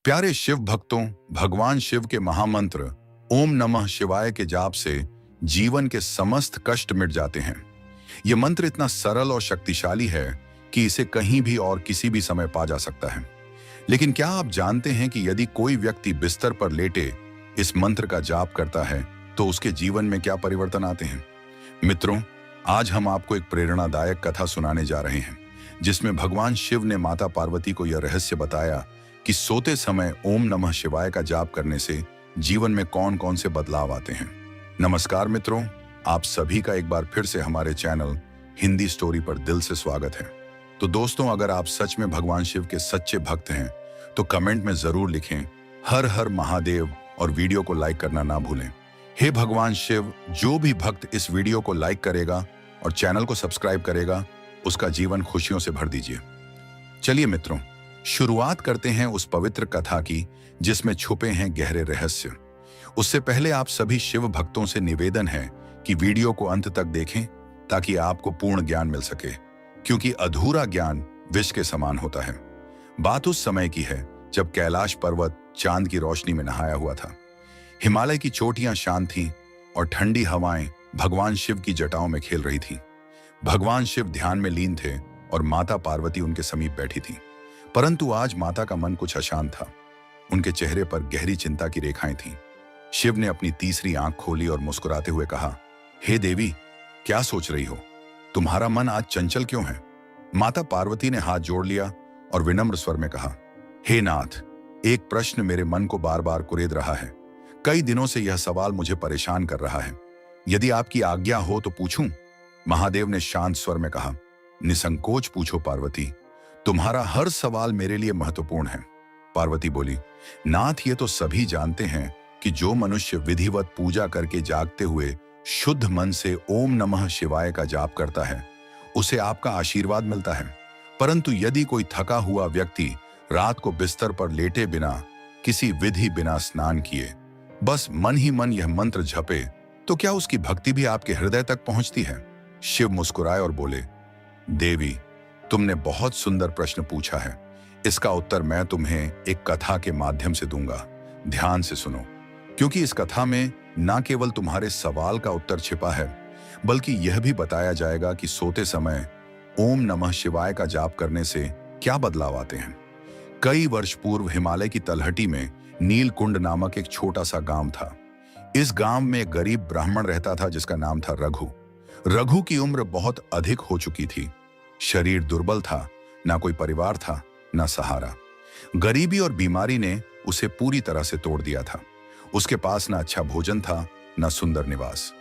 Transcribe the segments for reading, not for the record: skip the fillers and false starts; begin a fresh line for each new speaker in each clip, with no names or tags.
प्यारे शिव भक्तों, भगवान शिव के महामंत्र ओम नमः शिवाय के जाप से जीवन के समस्त कष्ट मिट जाते हैं। यह मंत्र इतना सरल और शक्तिशाली है कि इसे कहीं भी और किसी भी समय पा जा सकता है। लेकिन क्या आप जानते हैं कि यदि कोई व्यक्ति बिस्तर पर लेटे इस मंत्र का जाप करता है तो उसके जीवन में क्या परिवर्तन आते हैं? मित्रों, आज हम आपको एक प्रेरणादायक कथा सुनाने जा रहे हैं जिसमें भगवान शिव ने माता पार्वती को यह रहस्य बताया कि सोते समय ओम नमः शिवाय का जाप करने से जीवन में कौन कौन से बदलाव आते हैं। नमस्कार मित्रों, आप सभी का एक बार फिर से हमारे चैनल हिंदी स्टोरी पर दिल से स्वागत है। तो दोस्तों, अगर आप सच में भगवान शिव के सच्चे भक्त हैं तो कमेंट में जरूर लिखें हर हर महादेव और वीडियो को लाइक करना ना भूलें। हे भगवान शिव, जो भी भक्त इस वीडियो को लाइक करेगा और चैनल को सब्सक्राइब करेगा उसका जीवन खुशियों से भर दीजिए। चलिए मित्रों, शुरुआत करते हैं उस पवित्र कथा की जिसमें छुपे हैं गहरे रहस्य। उससे पहले आप सभी शिव भक्तों से निवेदन है कि वीडियो को अंत तक देखें ताकि आपको पूर्ण ज्ञान मिल सके, क्योंकि अधूरा ज्ञान विष के समान होता है। बात उस समय की है जब कैलाश पर्वत चांद की रोशनी में नहाया हुआ था। हिमालय की चोटियां शांत थीं और ठंडी हवाएं भगवान शिव की जटाओं में खेल रही थीं। भगवान शिव ध्यान में लीन थे और माता पार्वती उनके समीप बैठी थीं। परंतु आज माता का मन कुछ अशांत था। उनके चेहरे पर गहरी चिंता की रेखाएं थीं। शिव ने अपनी तीसरी आंख खोली और मुस्कुराते हुए कहा, हे देवी, क्या सोच रही हो? तुम्हारा मन आज चंचल क्यों है? माता पार्वती ने हाथ जोड़ लिया और विनम्र स्वर में कहा, हे नाथ, एक प्रश्न मेरे मन को बार बार कुरेद रहा है। कई दिनों से यह सवाल मुझे परेशान कर रहा है। यदि आपकी आज्ञा हो तो पूछूं? महादेव ने शांत स्वर में कहा, निसंकोच पूछो पार्वती, तुम्हारा हर सवाल मेरे लिए महत्वपूर्ण है। पार्वती बोली, नाथ, ये तो सभी जानते हैं कि जो मनुष्य विधिवत पूजा करके जागते हुए शुद्ध मन से ओम नमः शिवाय का जाप करता है उसे आपका आशीर्वाद मिलता है। परंतु यदि कोई थका हुआ व्यक्ति रात को बिस्तर पर लेटे बिना किसी विधि बिना स्नान किए बस मन ही मन यह मंत्र जपे तो क्या उसकी भक्ति भी आपके हृदय तक पहुंचती है? शिव मुस्कुराए और बोले, देवी, तुमने बहुत सुंदर प्रश्न पूछा है। इसका उत्तर मैं तुम्हें एक कथा के माध्यम से दूंगा। ध्यान से सुनो, क्योंकि इस कथा में न केवल तुम्हारे सवाल का उत्तर छिपा है बल्कि यह भी बताया जाएगा कि सोते समय ओम नमः शिवाय का जाप करने से क्या बदलाव आते हैं। कई वर्ष पूर्व हिमालय की तलहटी में नीलकुंड नामक एक छोटा सा गांव था। इस गांव में एक गरीब ब्राह्मण रहता था जिसका नाम था रघु। रघु की उम्र बहुत अधिक हो चुकी थी। शरीर दुर्बल था, ना कोई परिवार था, ना सहारा। गरीबी और बीमारी ने उसे पूरी तरह से तोड़ दिया था। उसके पास ना अच्छा भोजन था, ना सुंदर निवास।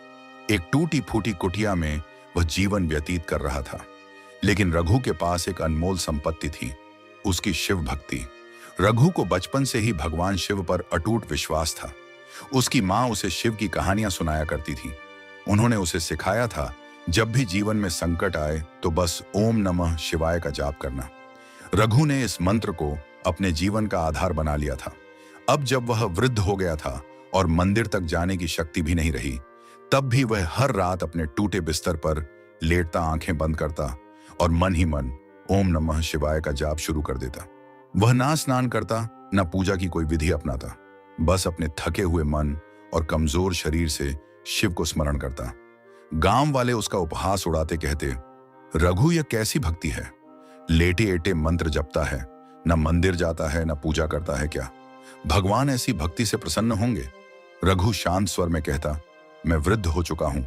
एक टूटी फूटी कुटिया में वह जीवन व्यतीत कर रहा था। लेकिन रघु के पास एक अनमोल संपत्ति थी, उसकी शिव भक्ति। रघु को बचपन से ही भगवान शिव पर अटूट विश्वास था। उसकी मां उसे शिव की कहानियां सुनाया करती थी। उन्होंने उसे सिखाया था, जब भी जीवन में संकट आए तो बस ओम नमः शिवाय का जाप करना। रघु ने इस मंत्र को अपने जीवन का आधार बना लिया था। अब जब वह वृद्ध हो गया था और मंदिर तक जाने की शक्ति भी नहीं रही, तब भी वह हर रात अपने टूटे बिस्तर पर लेटता, आंखें बंद करता और मन ही मन ओम नमः शिवाय का जाप शुरू कर देता। वह ना स्नान करता, ना पूजा की कोई विधि अपनाता, बस अपने थके हुए मन और कमजोर शरीर से शिव को स्मरण करता। गांव वाले उसका उपहास उड़ाते कहते, रघु, यह कैसी भक्ति है? लेटे एटे मंत्र जपता है, न मंदिर जाता है, न पूजा करता है। क्या भगवान ऐसी भक्ति से प्रसन्न होंगे? रघु शांत स्वर में कहता, मैं वृद्ध हो चुका हूं,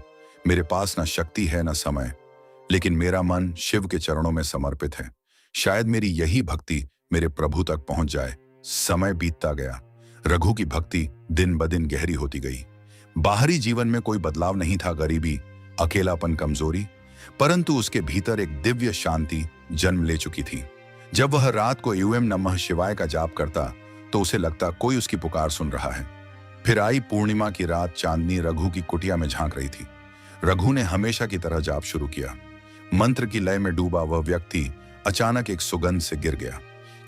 मेरे पास न शक्ति है न समय, लेकिन मेरा मन शिव के चरणों में समर्पित है। शायद मेरी यही भक्ति मेरे प्रभु तक पहुंच जाए। समय बीतता गया। रघु की भक्ति दिन ब दिन गहरी होती गई। बाहरी जीवन में कोई बदलाव नहीं था, गरीबी, अकेलापन, कमजोरी, परंतु उसके भीतर एक दिव्य शांति जन्म ले चुकी थी। जब वह रात को ओम नमः शिवाय का जाप करता तो उसे लगता कोई उसकी पुकार सुन रहा है। फिर आई पूर्णिमा की रात। चांदनी रघु की कुटिया में झांक रही थी। रघु ने हमेशा की तरह जाप शुरू किया। मंत्र की लय में डूबा वह व्यक्ति अचानक एक सुगंध से गिर गया।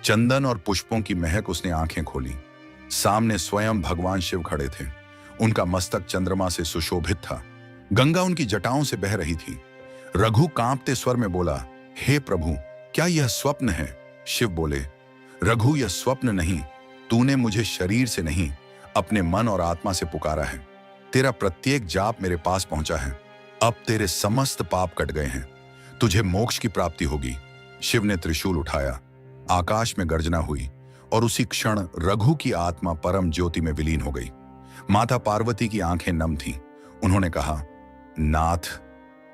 चंदन और पुष्पों की महक। उसने आंखें खोली। सामने स्वयं भगवान शिव खड़े थे। उनका मस्तक चंद्रमा से सुशोभित था। गंगा उनकी जटाओं से बह रही थी। रघु कांपते स्वर में बोला, हे प्रभु, क्या यह स्वप्न है? शिव बोले, रघु, यह स्वप्न नहीं, तूने मुझे शरीर से नहीं, अपने मन और आत्मा से पुकारा है। तेरा प्रत्येक जाप मेरे पास पहुंचा है। अब तेरे समस्त पाप कट गए हैं। तुझे मोक्ष की प्राप्ति होगी। शिव ने त्रिशूल उठाया, आकाश में गर्जना हुई और उसी क्षण रघु की आत्मा परम ज्योति में विलीन हो गई। माता पार्वती की आंखें नम थीं। उन्होंने कहा, नाथ,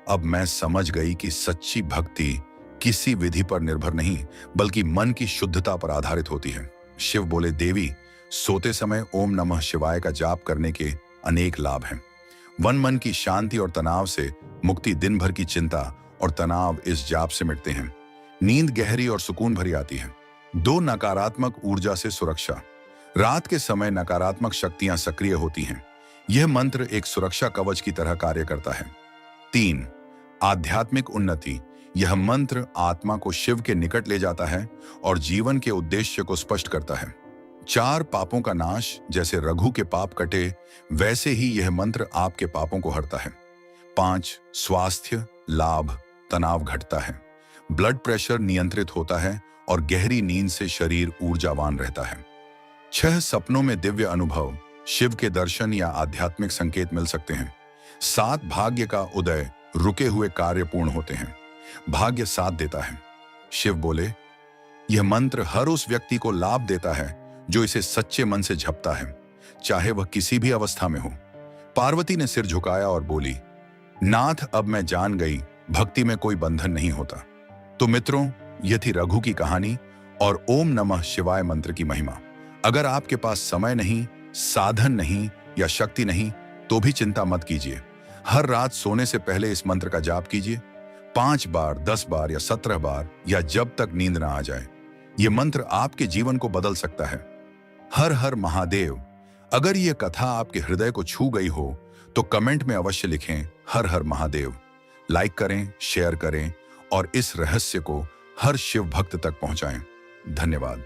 अब मैं समझ गई कि सच्ची भक्ति किसी विधि पर निर्भर नहीं, बल्कि मन की शुद्धता पर आधारित होती है। शिव बोले, देवी, सोते समय ओम नमः शिवाय का जाप करने के अनेक लाभ हैं। मन की शांति और तनाव से मुक्ति, दिन भर की चिंता और तनाव इस जाप से मिटते हैं। नींद गहरी और सुकून भरी आती है। 2, नकारात्मक ऊर्जा से सुरक्षा। रात के समय नकारात्मक शक्तियां सक्रिय होती हैं। यह मंत्र एक सुरक्षा कवच की तरह कार्य करता है। 3, आध्यात्मिक उन्नति। यह मंत्र आत्मा को शिव के निकट ले जाता है और जीवन के उद्देश्य को स्पष्ट करता है। 4, पापों का नाश। जैसे रघु के पाप कटे, वैसे ही यह मंत्र आपके पापों को हरता है। 5, स्वास्थ्य लाभ। तनाव घटता है, ब्लड प्रेशर नियंत्रित होता है और गहरी नींद से शरीर ऊर्जावान रहता है। 6, सपनों में दिव्य अनुभव। शिव के दर्शन या आध्यात्मिक संकेत मिल सकते हैं। 7, भाग्य का उदय। रुके हुए कार्य पूर्ण होते हैं। भाग्य साथ देता है। शिव बोले, यह मंत्र हर उस व्यक्ति को लाभ देता है जो इसे सच्चे मन से जपता है, चाहे वह किसी भी अवस्था में हो। पार्वती ने सिर झुकाया और बोली, नाथ, अब मैं जान गई, भक्ति में कोई बंधन नहीं होता। तो मित्रों, यह थी रघु की कहानी और ओम नमः शिवाय मंत्र की महिमा। अगर आपके पास समय नहीं, साधन नहीं या शक्ति नहीं, तो भी चिंता मत कीजिए। हर रात सोने से पहले इस मंत्र का जाप कीजिए। 5 बार, 10 बार या 17 बार, या जब तक नींद ना आ जाए। यह मंत्र आपके जीवन को बदल सकता है। हर हर महादेव। अगर यह कथा आपके हृदय को छू गई हो तो कमेंट में अवश्य लिखें, हर हर महादेव। लाइक करें, शेयर करें और इस रहस्य को हर शिव भक्त तक पहुंचाएं। धन्यवाद।